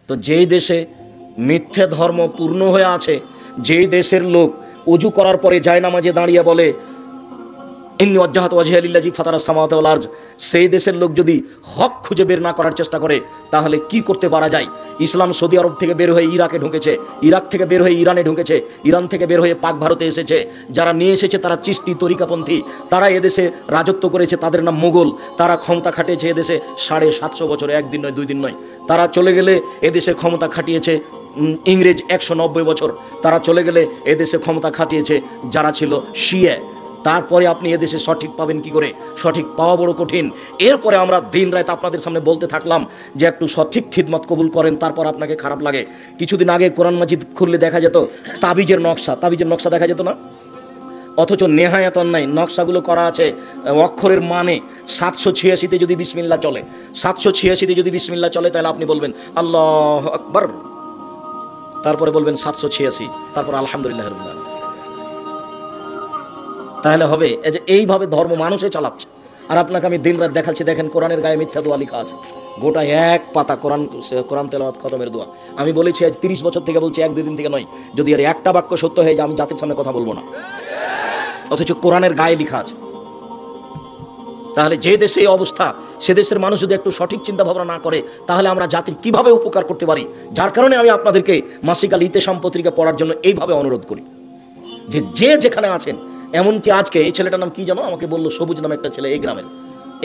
তো যেই দেশে মিথ্যে ধর্ম পূর্ণ হয়ে আছে, যেই দেশের লোক ওযু করার পরে জায়নামাজে দাঁড়িয়ে বলে ইন্নী ওয়াজ্জাহতু ওয়াজহিয়া লিল্লাযী ফাতারাস সামাওয়াতি ওয়াল আরদ, সেই দেশের লোক যদি হক খুঁজে বের না করার চেষ্টা করে তাহলে কি করতে পারা যায়? ইসলাম সৌদি আরব থেকে বের হয়ে ইরাকে ঢুকেছে, ইরাক থেকে বের হয়ে ইরানে ঢুকেছে, ইরান থেকে বের হয়ে পাক ভারতে এসেছে। যারা নিয়ে এসেছে তারা চিশতি তরিকাপন্থী, তারা এদেশে রাজত্ব করেছে, তাদের নাম মোগল। তারা ক্ষমতা খাটিয়েছে এদেশে 750 বছরে, একদিন নয় 2 দিন নয়। তারা চলে গেলে এদেশে ক্ষমতা খাটিয়েছে ইংরেজ 190 বছর। তারা চলে গেলে এদেশে ক্ষমতা খাটিয়েছে যারা ছিল শিয়া। তারপরে আপনি এদেশে সঠিক পাবেন কি করে? সঠিক পাওয়া বড় কঠিন। এরপরে আমরা দিন রাত আপনাদের সামনে বলতে থাকলাম যে একটু সঠিক খিদমত কবুল করেন, তারপর আপনাকে খারাপ লাগে। কিছুদিন আগে কোরআন মাজিদ খুললে দেখা যেত তাবিজের নকশা দেখা যেত না? অথচ নেহায়াত নাই নকশাগুলো করা আছে অক্ষরের মানে। 786তে যদি বিসমিল্লাহ চলে, 786তে যদি বিসমিল্লাহ চলে তাহলে আপনি বলবেন আল্লাহু আকবার, তারপরে বলবেন 786, তারপর আলহামদুলিল্লাহ রাব্বিল আলামিন। তাহলে হবে এইভাবে ধর্ম মানুষে চালাচ্ছে। আর আপনাকে আমি দিন রাত দেখাচ্ছি, দেখেন কোরআনের গায়ে মিথ্যা দোয়া লেখা আছে, গোটা এক পাতা কোরআন তেলাওয়াত খতমের দোয়া। আমি বলেছি আজ 30 বছর থেকে বলছি, 1-2 দিন থেকে নয়। যদি আর একটা বাক্য সত্য হয়ে যায় আমি জাতির সামনে কথা বলবো না, অথচ কোরআনের গায়ে লেখা আছে। তাহলে যে দেশে এই অবস্থা, সে দেশের মানুষ যদি একটু সঠিক চিন্তা ভাবনা না করে তাহলে আমরা জাতির কিভাবে উপকার করতে পারি? যার কারণে আমি আপনাদেরকে মাসিক আল ইতেশাম পত্রিকা পড়ার জন্য এইভাবে অনুরোধ করি যে যেখানে আছেন। এমনকি আজকে এই ছেলেটার নাম কি জানো? আমাকে বললো সবুজ নামে একটা ছেলে,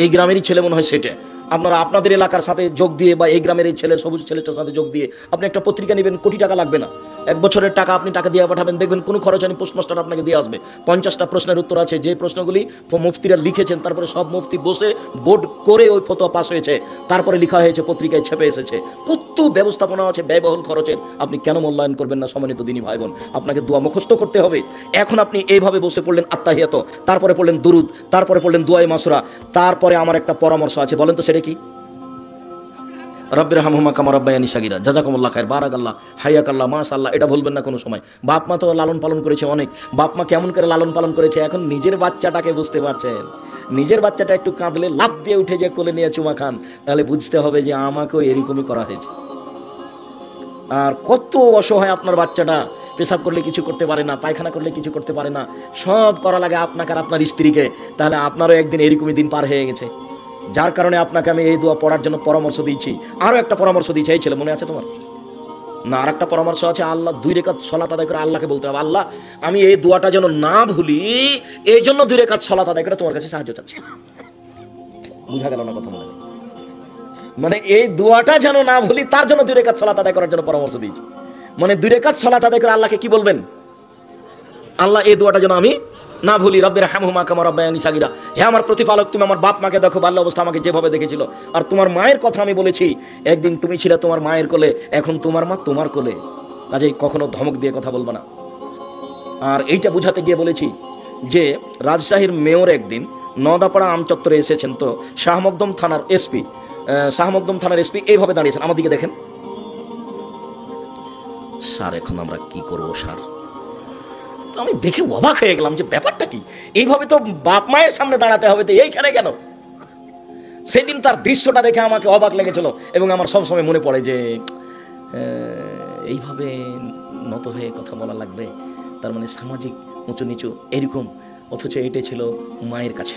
এই গ্রামেরই ছেলে মনে হয় সেটা। আপনারা আপনাদের এলাকার সাথে যোগ দিয়ে বা এই গ্রামের এই ছেলে সবুজ ছেলেটার সাথে যোগ দিয়ে আপনি একটা পত্রিকা নেবেন, কোটি টাকা লাগবে না, 1 বছরের টাকা আপনি টাকা দিয়ে পাঠাবেন, দেখবেন কোনো খরচ হয়নি, পোস্টমাস্টার আপনাকে দিয়ে আসবে। 50টা প্রশ্নের উত্তর আছে, যে প্রশ্নগুলি মুফতিরা লিখেছেন, তারপরে সব মুফতি বসে বোর্ড করে ওই ফতোয়া পাস হয়েছে, তারপরে লেখা হয়েছে, পত্রিকায় ছেপে এসেছে। কত ব্যবস্থাপনা আছে ব্যয়বহুল খরচের, আপনি কেন মূল্যায়ন করবেন না? সম্মানিত দিনী ভাই বোন, আপনাকে দোয়া মুখস্থ করতে হবে। এখন আপনি এইভাবে বসে পড়লেন আত্তাহিয়াত, তারপরে পড়লেন দুরুদ, তারপরে পড়লেন দুআয়ে মাসুরা, তারপরে আমার একটা পরামর্শ আছে, বলেন তো সেটা কি? রব্বিরহামহুমা কামা রাব্বায়ানি সাগীরা, জাযাকুমুল্লাহ খায়র, বারাকাল্লাহ, হাইয়াকাল্লাহ, মাশাআল্লাহ। এটা বলবেন না কোনো সময়। বাপ মা তো লালন পালন করেছে অনেক, বাপ মা কেমন করে লালন পালন করেছে। এখন নিজের বাচ্চাটাকে বুঝতে পারছেন, নিজের বাচ্চাটা একটু কাঁদলে লাফ দিয়ে উঠে যে কোলে নিয়ে চুমা খান, তাহলে বুঝতে হবে যে আমাকেও এরকমই করা হয়েছে। আর কত অসহায় আপনার বাচ্চাটা, পেশাব করলে কিছু করতে পারে না, পায়খানা করলে কিছু করতে পারে না, সব করা লাগে আপনাকে আর আপনার স্ত্রীকে। তাহলে আপনারও একদিন এরকমই দিন পার হয়ে গেছে। যার কারণে আপনাকে আমি এই দোয়া পড়ার জন্য পরামর্শ দিয়েছি। আরও একটা পরামর্শ দিয়েছি, এই ছেলে মনে আছে তোমার না? আর একটা পরামর্শ আছে, আল্লাহ 2 রাকাত সালাত আদায় করে আল্লাহকে বলতে হবে, আল্লাহ আমি এই দোয়াটা যেন না ভুলি, এই জন্য 2 রাকাত সালাত আদায় করে তোমার কাছে সাহায্য চাচ্ছি। বুঝা গেল না কথা? মানে এই দোয়াটা যেন না ভুলি, তার জন্য 2 রাকাত সালাত আদায় করার জন্য পরামর্শ দিয়েছি। মানে 2 রাকাত সালাত আদায় করে আল্লাহকে কি বলবেন? আল্লাহ এই দোয়াটা যেন আমি না ভুলি, রব্বিরহামহুমা কামা রাব্বায়ানি সাগীরা। হে আমার প্রতিপালক, তুমি আমার বাপ মাকে দেখো, বাল্য অবস্থা আমাকে যেভাবে দেখেছিল। আর তোমার মায়ের কথা আমি বলেছি, একদিন তুমি ছিলে তোমার মায়ের কোলে, এখন তোমার মা তোমার কোলে। কাজেই কখনো ধমক দিয়ে কথা বলবো না। আর এইটা বুঝাতে গিয়ে বলেছি যে রাজশাহীর মেয়র একদিন নদাপাড়া আমচত্বরে এসেছেন, তো শাহমকদম থানার এসপি এইভাবে দাঁড়িয়েছেন, আমার দিকে দেখেন। স্যার এখন আমরা কি করবো স্যার? আমি দেখে অবাক হয়ে গেলাম যে ব্যাপারটা কি, এইভাবে তো বাপ মায়ের সামনে দাঁড়াতে হবে, তো এইখানে কেন? সেদিন তার দৃশ্যটা দেখে আমাকে অবাক লেগেছিল, এবং আমার সবসময় মনে পড়ে যে এইভাবে নত হয়ে কথা বলা লাগবে, তার মানে সামাজিক উঁচু নিচু এরকম। অথচ এটাই ছিল মায়ের কাছে।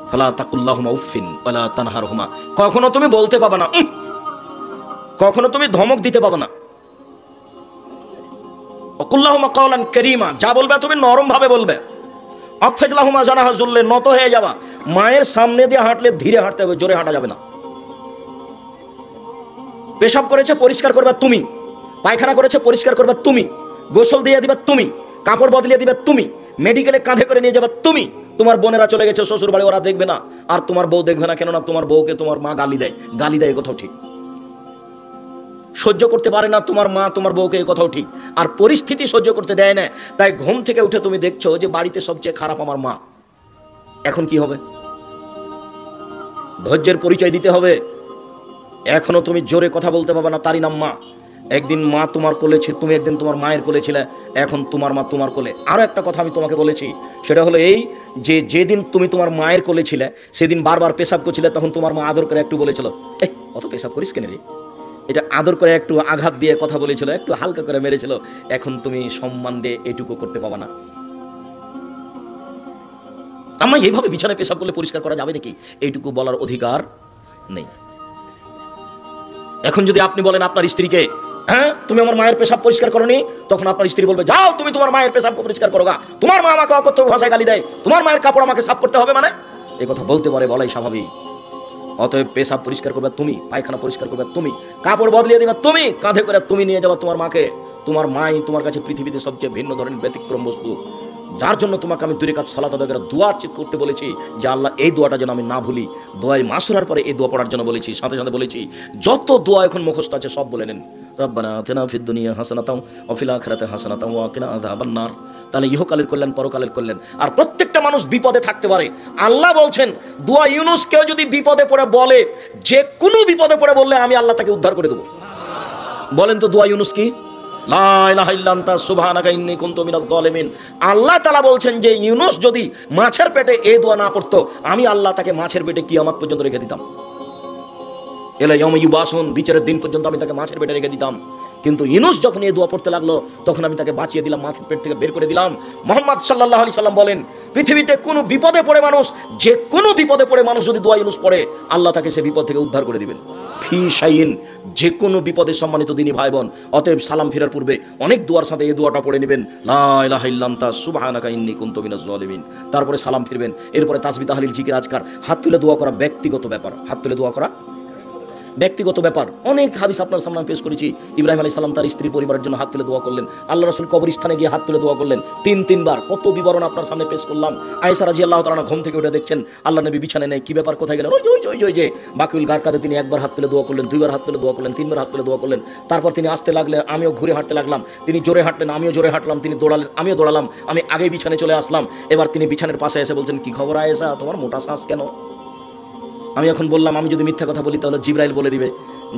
ফালা তাকুল্লাহুমা উফিন ওয়ালা তানহারহুমা, কখনো তুমি বলতে পাবে না, কখনো তুমি ধমক দিতে পাবে না। ওয়াকুল্লাহুমা কাওলান কারীমা, যা বলবে তুমি নরম ভাবে বলবে। আখফিদ লাহুমা জানাহা যুল্লি, নত হয়ে যাবা। মায়ের সামনে দিয়ে হাঁটলে ধীরে হাঁটতে হবে, জোরে হাঁটা যাবে না। পেশাব করেছে পরিষ্কার করবে তুমি, পায়খানা করেছে পরিষ্কার করবে তুমি, গোসল দিয়ে দিবে তুমি, কাপড় বদলিয়ে দিবে তুমি, মেডিকেলে কাঁধে করে নিয়ে যাবে তুমি। তোমার বোনেরা চলে গেছে শ্বশুর বাড়ি, ওরা দেখবে না, আর তোমার বউ দেখবে না, কেননা তোমার বউকে তোমার মা গালি দেয়, কোথাও ঠিক সহ্য করতে পারে না তোমার মা তোমার বউকে, এই কথাও ঠিক। আর পরিস্থিতি সহ্য করতে দেয় না, তাই ঘুম থেকে উঠে তুমি দেখছো যে বাড়িতে সবচেয়ে খারাপ আমার মা। এখন কি হবে? ধৈর্যের পরিচয় দিতে হবে। এখনো তুমি জোরে কথা বলতে পারবে না, তারই নাম মা। একদিন মা তোমার কোলে ছিল, তুমি একদিন তোমার মায়ের কোলে ছিলে, এখন তোমার মা তোমার কোলে। আরো একটা কথা আমি তোমাকে বলেছি, সেটা হলো এই যে যেদিন তুমি তোমার মায়ের কোলে ছিলে, সেদিন বারবার পেশাব করছিলে, তখন তোমার মা আদর করে একটু বলেছিল, অত পেশাব করিস কেন রে? এটা আদর করে একটু আঘাত দিয়ে কথা বলেছিল, একটু হালকা করে মেরেছিল, এখন তুমি সম্মান দিয়ে এটুকু করতে পাবা না? আম্মা এইভাবে বিছানায় পেশাব করলে পরিষ্কার করা যাবে নাকি, এইটুকু বলার অধিকার নেই। এখন যদি আপনি বলেন আপনার স্ত্রীকে, হ্যাঁ তুমি আমার মায়ের পেশাব পরিষ্কার করোনি, তখন আপনার স্ত্রী বলবে যাও তুমি তোমার মায়ের পেশাব পরিষ্কার করো গা, তোমার মা আমাকে অকথ্য ভাষায় গালি দেয়, তোমার মায়ের কাপড় আমাকে সাফ করতে হবে, মানে এই কথা বলতে পারে, বলাই স্বাভাবিক। অতএব পেশাব পরিষ্কার করবে তুমি, পায়খানা পরিষ্কার করবে তুমি, কাপড় বদলিয়ে দিবে তুমি, কাঁধে করে তুমি নিয়ে যাবে তোমার মাকে। তোমার মাই তোমার কাছে পৃথিবীতে সবচেয়ে ভিন্ন ধরনের ব্যতিক্রম বস্তু, যার জন্য তোমাকে আমি দূরে কাজ সালাত আদায় করে দোয়া করতে বলেছি যে আল্লাহ এই দোয়াটা যেন আমি না ভুলি। দোয়ায় মাসুরার পরে এই দোয়া পড়ার জন্য বলেছি, সাথে সাথে বলেছি যত দোয়া এখন মুখস্থ আছে সব বলে নেন, রব্বানা আতিনা ফিদ দুনিয়া হাসানাতাও ওয়া ফিল আখিরাতি হাসানাতাও ওয়া কিনা আযাবান নার। তাহলে ইহকালের কল্যাণ, পরকালের কল্যাণ। আর প্রত্যেকটা মানুষ বিপদে থাকতে পারে, আল্লাহ বলছেন দোয়া ইউনুস কেউ যদি বিপদে পড়ে বলে, যে কোনো বিপদে পড়ে বললে আমি আল্লাহ তাকে উদ্ধার করে দেব। বলেন তো দোয়া ইউনুস কি? লা ইলাহা ইল্লা আনতা সুবহানাকা ইন্নী কুনতু মিনাজ জালিমিন। আল্লাহ তাআলা বলছেন যে ইউনুস যদি মাছের পেটে এই দোয়া না পড়তো, আমি আল্লাহ তাকে মাছের পেটে কিয়ামত পর্যন্ত রেখে দিতাম। এলা ইয়াউমা ইউবাসুন, বিচারের দিন পর্যন্ত আমি তাকে মাছের পেটে রেখে দিতাম। কিন্তু ইউনুস যখন এই দোয়া পড়তে লাগলো, তখন আমি তাকে বাঁচিয়ে দিলাম, মাছের পেট থেকে বের করে দিলাম। মুহাম্মদ সাল্লাল্লাহু আলাইহি সাল্লাম বলেন পৃথিবীতে কোনো বিপদে পড়ে মানুষ, যে কোনো বিপদে পড়ে মানুষ যদি দোয়া ইউনুস পড়ে, আল্লাহ তাকে সে বিপদ থেকে উদ্ধার করে দিবেন। ফি শাইইন, যে কোনো বিপদে সম্মানিত দিনী ভাই বোন, অতএব সালাম ফেরার পূর্বে অনেক দোয়ার সাথে এই দোয়াটা পড়ে নেবেন, লা ইলাহা ইল্লা আনতা সুবহানাকা ইন্নী কুনতু মিনাজ জালিমিন। তারপরে সালাম ফিরবেন, এরপরে তাসবিহ তাহলিল জিকির আজকার, হাত তুলে দোয়া করা ব্যক্তিগত ব্যাপার, হাত তুলে দোয়া করা ব্যক্তিগত ব্যাপার। অনেক হাদিস আপনার সামনে পেশ করেছি। ইব্রাহিম আলাইহিস সালাম তার স্ত্রী পরিবারের জন্য হাত তুলে দোয়া করলেন, আল্লাহ রাসূল কবরস্থানে গিয়ে হাত তুলে দোয়া করলেন তিনবার। কত বিবরণ আপনার সামনে পেশ করলাম। আয়েশা রাদিয়াল্লাহু তাআলা ঘুম থেকে উঠে দেখছেন আল্লাহ নবী বিছানায় নেই, কি ব্যাপার, কোথায় গেলেন? ওই যে বাকিউল গারকাতে তিনি একবার হাত তুলে দোয়া করলেন, দুইবার হাত তুলে দোয়া করলেন, তিনবার হাত তুলে দোয়া করলেন। তারপর তিনি আসতে লাগলেন, আমিও ঘুরে হাঁটতে লাগলাম, তিনি জোরে হাঁটলেন, আমিও জোরে হাঁটলাম, তিনি দৌড়ালেন, আমিও দৌড়ালাম, আমি আগে বিছানায় চলে আসলাম। এবার তিনি বিছানার পাশে এসে বলছেন, কি খবর আয়েশা, তোমার মোটা শ্বাস কেন? আমি এখন বললাম আমি যদি মিথ্যা কথা বলি তাহলে জিবরাইল বলে দিবে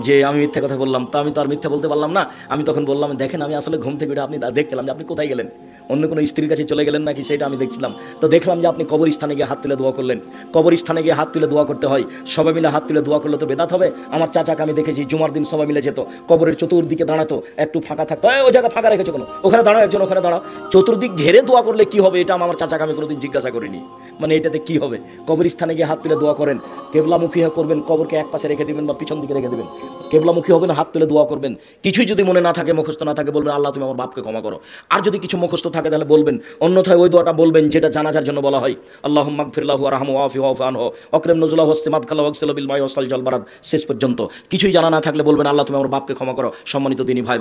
যে আমি মিথ্যা কথা বললাম, তা আমি তো আর মিথ্যা বলতে পারলাম না। আমি তখন বললাম, দেখেন আমি আসলে ঘুম থেকে উঠে আপনি দেখছিলাম যে আপনি কোথায় গেলেন, অন্য কোনো স্ত্রীর কাছে চলে গেলেন নাকি, সেটা আমি দেখছিলাম। তো দেখলাম যে আপনি কবরস্থানে গিয়ে হাত তুলে দোয়া করলেন। কবরস্থানে গিয়ে হাত তুলে দোয়া করতে হয়, সবাই মিলে হাত তুলে দোয়া করলে তো বেদাত হবে। আমার চাচাকে আমি দেখেছি জুমার দিন সবাই মিলে যেত, কবরের চতুর্দিকে দাঁড়াতো, একটু ফাঁকা থাকতো, ওই জায়গা ফাঁকা রেখেছো কোনো, ওখানে দাঁড়াও একজন, ওখানে দাঁড়াও। চতুর্দিক ঘেরে দোয়া করলে কি হবে, এটা আমার চাচাকে আমি কোনোদিন জিজ্ঞাসা করিনি, মানে এটাতে কি হবে। কবরস্থানে গিয়ে হাত তুলে দোয়া করেন, কেবলামুখী করবেন, কবরকে এক পাশে রেখে দিবেন বা পিছন দিকে রেখে দিবেন, কেবলামুখী হবেন, হাত তুলে দোয়া করবেন। কিছুই যদি মনে না থাকে, মুখস্থ না থাকে, বলবেন আল্লাহ তুমি আমার বাপকে ক্ষমা করো। আর যদি কিছু মুখস্থ থাকে তাহলে বলবেন, অন্যথায় ওই দোয়াটা বলবেন যেটা জানাজার জন্য বলা হয়, আল্লাহুম্মা গফিরলাহু ওয়ারহামহু ওয়াফি ওয়াফু আনহু ওয়াকরিম নুজুলাহু ওয়াসসিমাদ খালাহু ওয়াগসিলহু বিল মাই ওয়াসসালজাল বারাদ, শেষ পর্যন্ত। কিছুই জানা না থাকলে বলবেন আল্লাহ তুমি আমার বাপকে ক্ষমা করো। সম্মানিত দিনী ভাই